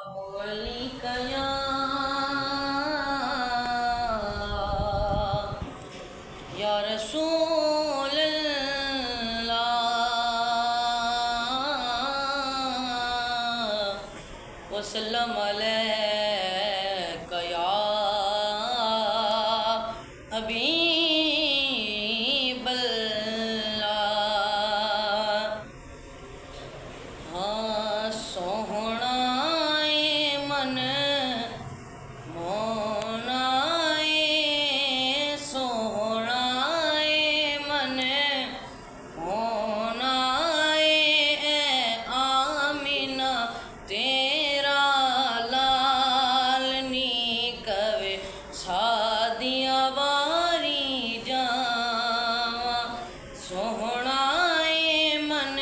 बोली कया या रसूल अल्लाह वसल्लम अलैका या हबीब अल्लाह। हाँ सोहना मन मोनाए सोहनाए मन मोनाए आमिना तेरा लाल नी कवे सादिया वारी जावा सोहनाए मन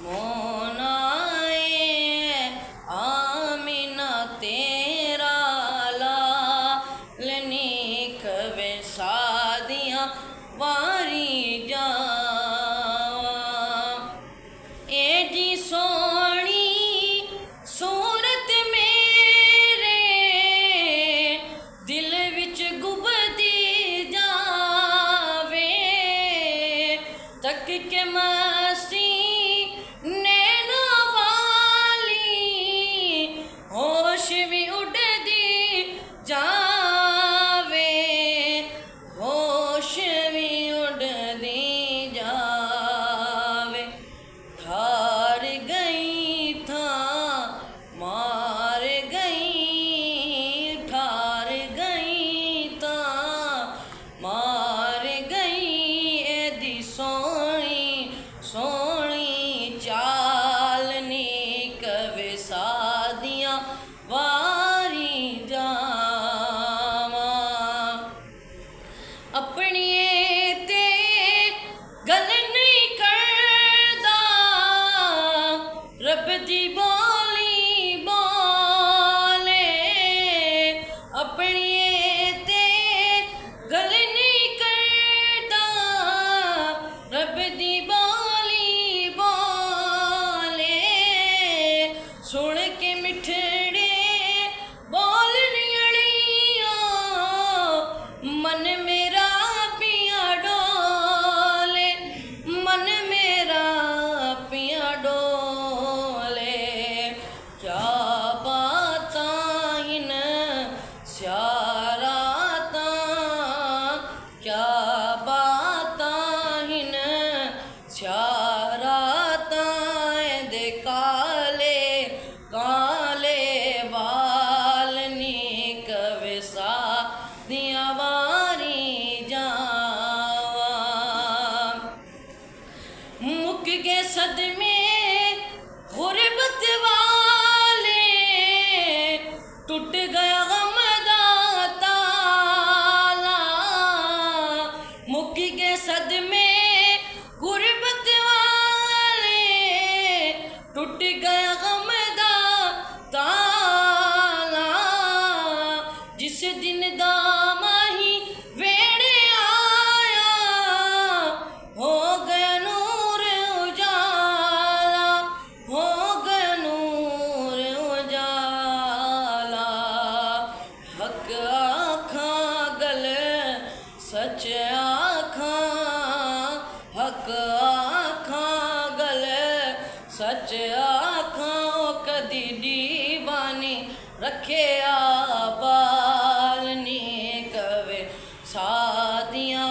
मोनाए आमिना तेरा लाल नी कवे सादिया वारी जावा। एडी सोहनी सूरत मेरे दिल विच गुबदी जावे तक के मस्ती नैना वाली होश भी उड़दी जावे होश भी उड़दी जावे। हार गई था मार गई ठार गई था मार गई एदी सोहनी सोहनी चाल नी कवे सादियां वारी जावा। अपनी ते गल नहीं करदा रब दी बोली बोले अपनी ते गल नहीं करदा रब दी बोली बोले सुन के मिठड़े बोल नियड़ियो मन मेरा पिया डोले मन मेरा पिया डोले क्या बातां इन स्यारातां क्या बातां इन स्यारातां दे काले काले वाल नी कवे सादियां वारी जावा। मुक गए सदमे गुरबत वाले टूट गया गम दा ताला मुक गए सदमे गुरबत वाले टूट गया गम दा ताला जिस दिन दा माही वेड़े आया हो गया नूर उजाला हो गया नूर उजाला। हक आखां गल सच आखां हक आखां गल सच आखां कदी दीवानी रखे बाल नी कवे सादियां